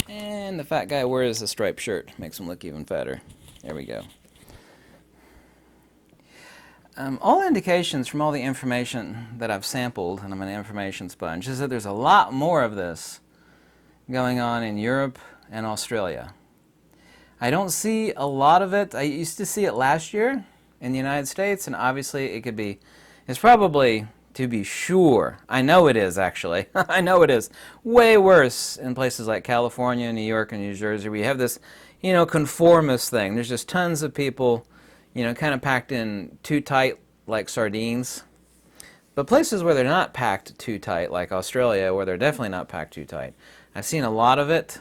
And the fat guy wears a striped shirt. Makes him look even fatter. There we go. All indications from all the information that I've sampled, and I'm an information sponge, is that there's a lot more of this going on in Europe and Australia. I don't see a lot of it. I used to see it last year in the United States, and obviously it's probably, to be sure, I know it is actually, I know it is way worse in places like California, New York, and New Jersey, where you have this, conformist thing. There's just tons of people, kind of packed in too tight like sardines. But places where they're not packed too tight, like Australia, where they're definitely not packed too tight, I've seen a lot of it.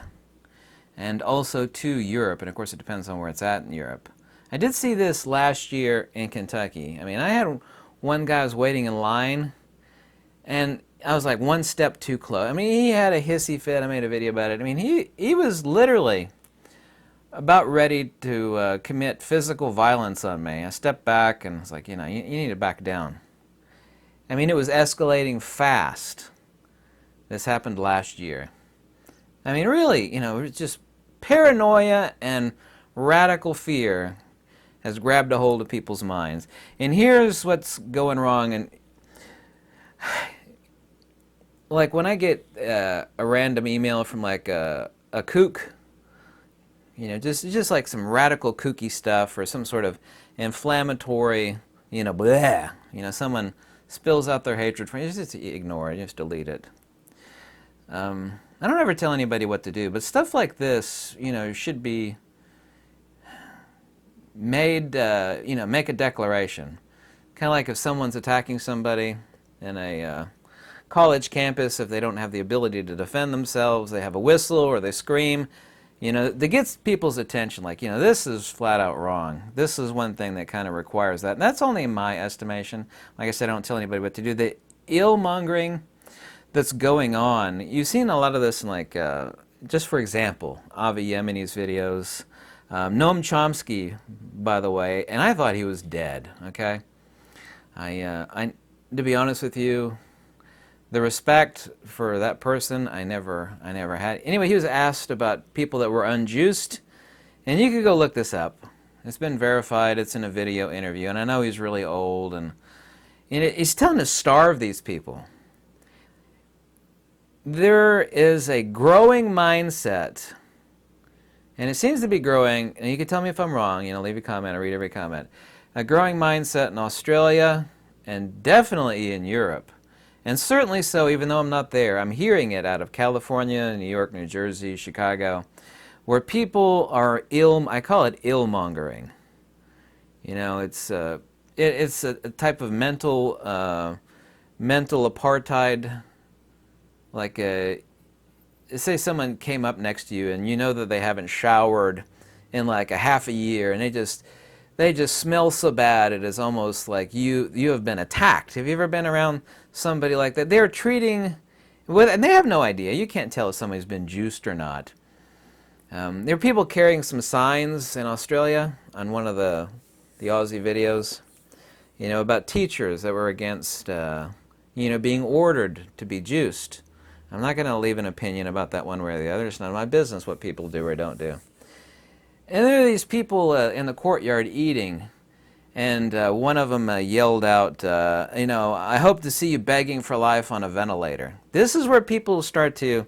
And also to Europe, and of course it depends on where it's at in Europe. I did see this last year in Kentucky. I mean, I had one guy was waiting in line, and I was like one step too close. I mean, he had a hissy fit. I made a video about it. I mean, he was literally about ready to commit physical violence on me. I stepped back and was like, you need to back down. I mean, it was escalating fast. This happened last year. I mean, really, it's just paranoia and radical fear has grabbed a hold of people's minds. And here's what's going wrong. And like when I get a random email from like a kook, just like some radical kooky stuff or some sort of inflammatory, someone spills out their hatred for you, just ignore it, just delete it. I don't ever tell anybody what to do, but stuff like this, should be made, make a declaration. Kind of like if someone's attacking somebody in a college campus, if they don't have the ability to defend themselves, they have a whistle or they scream, that gets people's attention, like, this is flat out wrong. This is one thing that kind of requires that. And that's only in my estimation. Like I said, I don't tell anybody what to do. The ill-mongering that's going on, you've seen a lot of this in like, just for example, Avi Yemeni's videos. Noam Chomsky, by the way, and I thought he was dead, okay? I to be honest with you, the respect for that person, I never had. Anyway, he was asked about people that were unjuiced, and you could go look this up. It's been verified. It's in a video interview, and I know he's really old, and he's telling to starve these people. There is a growing mindset, and it seems to be growing, and you can tell me if I'm wrong, leave a comment, I read every comment. A growing mindset in Australia, and definitely in Europe. And certainly so, even though I'm not there, I'm hearing it out of California, New York, New Jersey, Chicago, where people are I call it ill-mongering. It's a type of mental apartheid. Like, say someone came up next to you and you know that they haven't showered in like a half a year, and they just smell so bad it is almost like you have been attacked. Have you ever been around somebody like that? They're treating, and they have no idea. You can't tell if somebody's been juiced or not. There are people carrying some signs in Australia on one of the Aussie videos, about teachers that were against, being ordered to be juiced. I'm not going to leave an opinion about that one way or the other. It's none of my business what people do or don't do. And there are these people in the courtyard eating, and one of them yelled out, I hope to see you begging for life on a ventilator. This is where people start to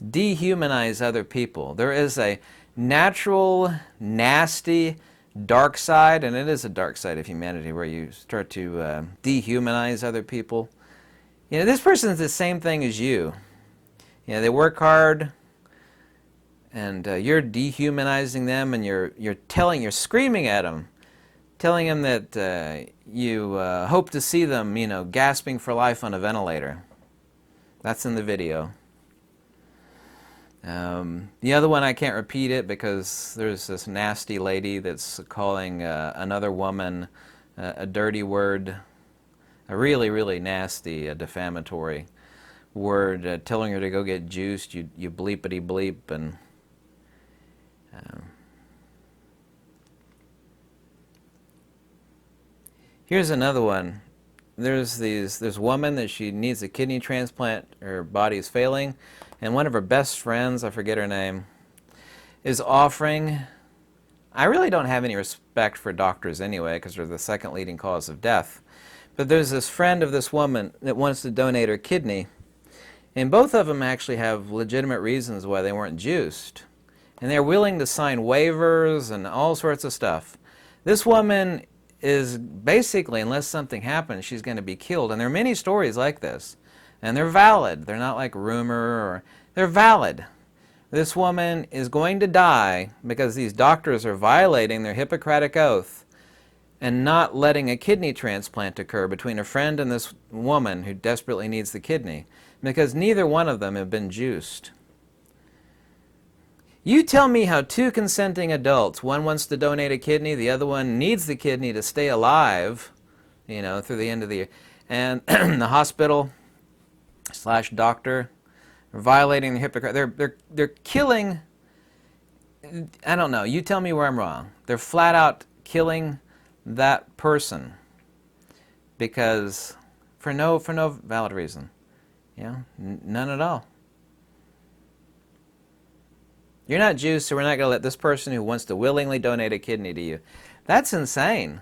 dehumanize other people. There is a natural, nasty, dark side, and it is a dark side of humanity where you start to dehumanize other people. This person is the same thing as you. They work hard, and you're dehumanizing them, and you're screaming at them, telling them that you hope to see them, gasping for life on a ventilator. That's in the video. The other one, I can't repeat it because there's this nasty lady that's calling another woman a dirty word, a really, really nasty, defamatory word, telling her to go get juiced, you bleepity bleep, and Here's another one. There's a woman that she needs a kidney transplant. Her body is failing, and one of her best friends, I forget her name, is offering. I really don't have any respect for doctors anyway, because they're the second leading cause of death. But there's this friend of this woman that wants to donate her kidney, and both of them actually have legitimate reasons why they weren't juiced. And they're willing to sign waivers and all sorts of stuff. This woman is basically, unless something happens, she's going to be killed. And there are many stories like this. And they're valid. They're not like rumor, or they're valid. This woman is going to die because these doctors are violating their Hippocratic oath and not letting a kidney transplant occur between a friend and this woman who desperately needs the kidney, because neither one of them have been juiced. You tell me how two consenting adults, one wants to donate a kidney, the other one needs the kidney to stay alive, through the end of the year, and the hospital / doctor are violating the Hippocratic. They're killing. I don't know. You tell me where I'm wrong. They're flat out killing that person because for no valid reason. None at all. You're not Jews, so we're not going to let this person who wants to willingly donate a kidney to you. That's insane.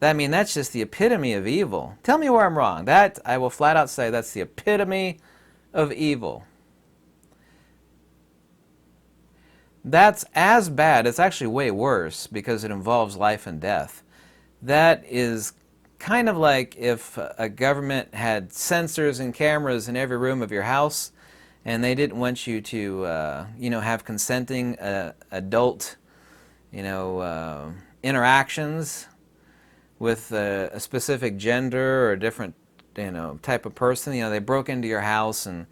That's just the epitome of evil. Tell me where I'm wrong. That, I will flat out say, that's the epitome of evil. That's as bad. It's actually way worse because it involves life and death. That is kind of like if a government had sensors and cameras in every room of your house, and they didn't want you to, have consenting adult, interactions with a specific gender or a different, type of person. They broke into your house and,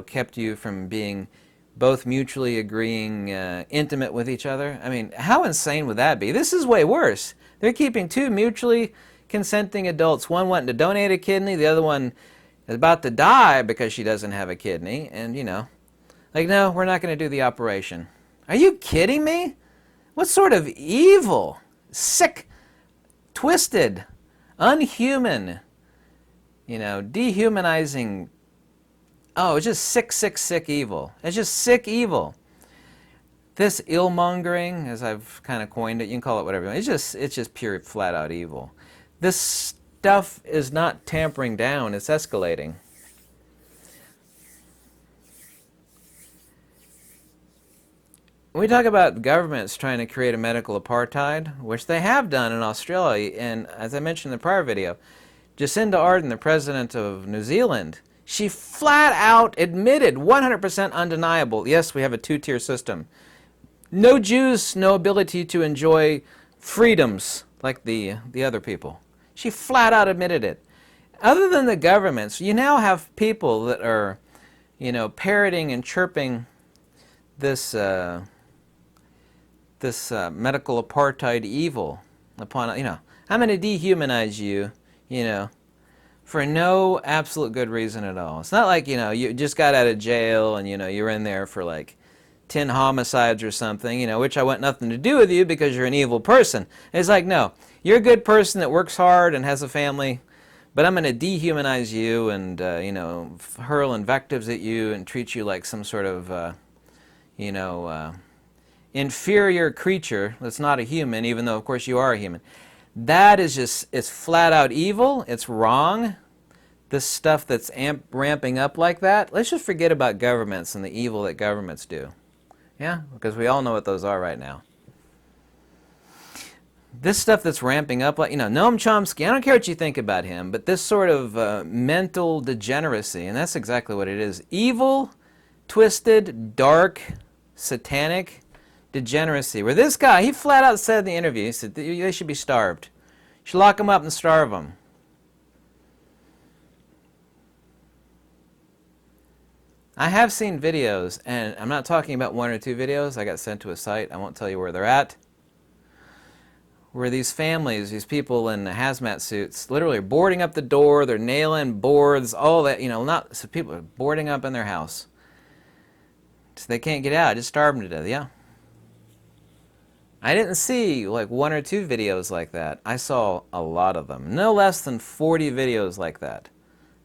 kept you from being both mutually agreeing, intimate with each other. How insane would that be? This is way worse. They're keeping two mutually consenting adults, one wanting to donate a kidney, the other one is about to die because she doesn't have a kidney, and no, we're not going to do the operation. Are you kidding me? What sort of evil, sick, twisted, unhuman, dehumanizing, it's just sick evil. It's just sick evil. This ill-mongering, as I've kind of coined it, you can call it whatever you want, it's just pure flat-out evil. This stuff is not tampering down, it's escalating. We talk about governments trying to create a medical apartheid, which they have done in Australia, and as I mentioned in the prior video, Jacinda Ardern, the president of New Zealand, she flat out admitted, 100% undeniable, yes, we have a two-tier system. No Jews, no ability to enjoy freedoms like the other people. She flat out admitted it. Other than the governments, you now have people that are, parroting and chirping this medical apartheid evil upon, I'm going to dehumanize you, for no absolute good reason at all. It's not like, you just got out of jail and, you're in there for like 10 homicides or something, which I want nothing to do with you because you're an evil person. It's like, no, you're a good person that works hard and has a family, but I'm going to dehumanize you and, hurl invectives at you and treat you like some sort of, inferior creature that's not a human, even though, of course, you are a human. That is just, it's flat out evil. It's wrong. This stuff that's ramping up like that, let's just forget about governments and the evil that governments do. Yeah, because we all know what those are right now. This stuff that's ramping up, like, Noam Chomsky, I don't care what you think about him, but this sort of mental degeneracy, and that's exactly what it is. Evil, twisted, dark, satanic degeneracy. Where this guy, he flat out said in the interview, he said, they should be starved. You should lock them up and starve them. I have seen videos, and I'm not talking about one or two videos. I got sent to a site, I won't tell you where they're at, where these families, these people in hazmat suits, literally are boarding up the door, they're nailing boards, all that, so people are boarding up in their house. So they can't get out, just starve them to death, yeah. I didn't see like 1 or 2 videos like that. I saw a lot of them. No less than 40 videos like that.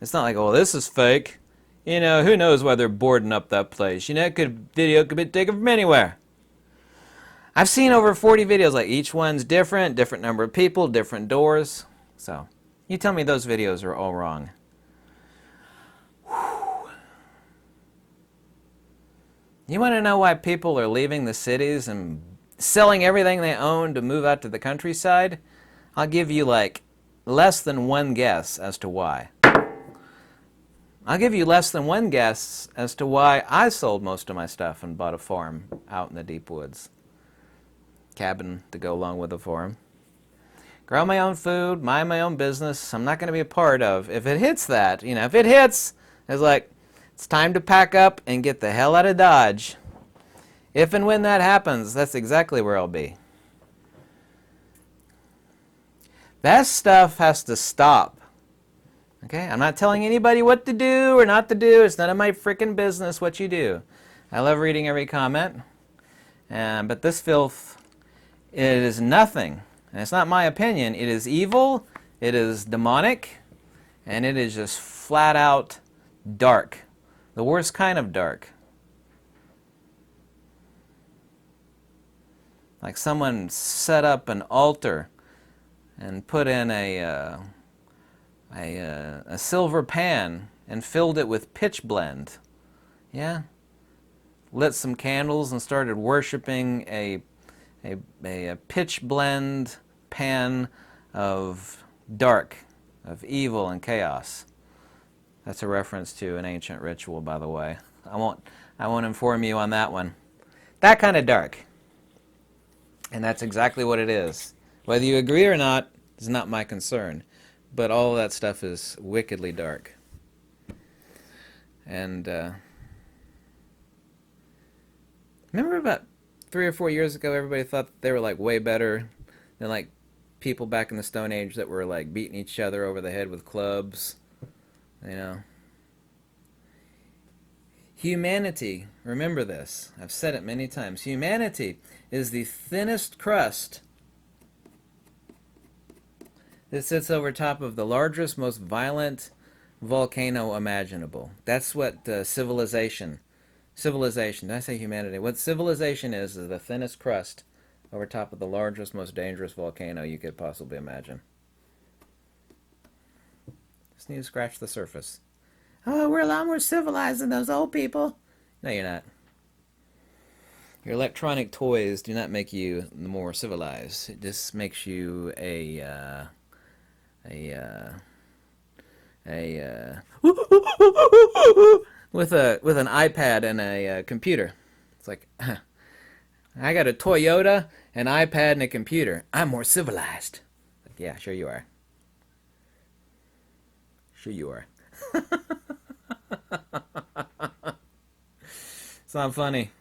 It's not like, oh, this is fake. You know, who knows why they're boarding up that place? You know, video could be taken from anywhere. I've seen over 40 videos, like each one's different number of people, different doors. So, you tell me those videos are all wrong. You want to know why people are leaving the cities and selling everything they own to move out to the countryside? I'll give you like less than one guess as to why. I'll give you less than one guess as to why I sold most of my stuff and bought a farm out in the deep woods. Cabin to go along with the farm. Grow my own food, mind my own business. I'm not going to be a part of. If it hits that, you know, if it hits, it's like, it's time to pack up and get the hell out of Dodge. If and when that happens, that's exactly where I'll be. That stuff has to stop. Okay? I'm not telling anybody what to do or not to do. It's none of my freaking business what you do. I love reading every comment. But this filth, it is nothing. And it's not my opinion. It is evil, it is demonic, and it is just flat out dark. The worst kind of dark. Like someone set up an altar and put in a silver pan and filled it with pitch blend. Yeah? Lit some candles and started worshiping a pitch blend pan of dark, of evil and chaos. That's a reference to an ancient ritual, by the way. I won't inform you on that one. That kind of dark. And that's exactly what it is. Whether you agree or not is not my concern. But all of that stuff is wickedly dark. And remember about 3 or 4 years ago, everybody thought they were like way better than like people back in the Stone Age that were like beating each other over the head with clubs. You know. Humanity, remember this. I've said it many times. Humanity is the thinnest crust that sits over top of the largest, most violent volcano imaginable. That's what civilization, did I say humanity? What civilization is the thinnest crust over top of the largest, most dangerous volcano you could possibly imagine. Just need to scratch the surface. Oh, we're a lot more civilized than those old people. No, you're not. Your electronic toys do not make you more civilized. It just makes you with an iPad and a computer. It's like, I got a Toyota, an iPad, and a computer. I'm more civilized. Like, yeah, sure you are. Sure you are. It's not funny.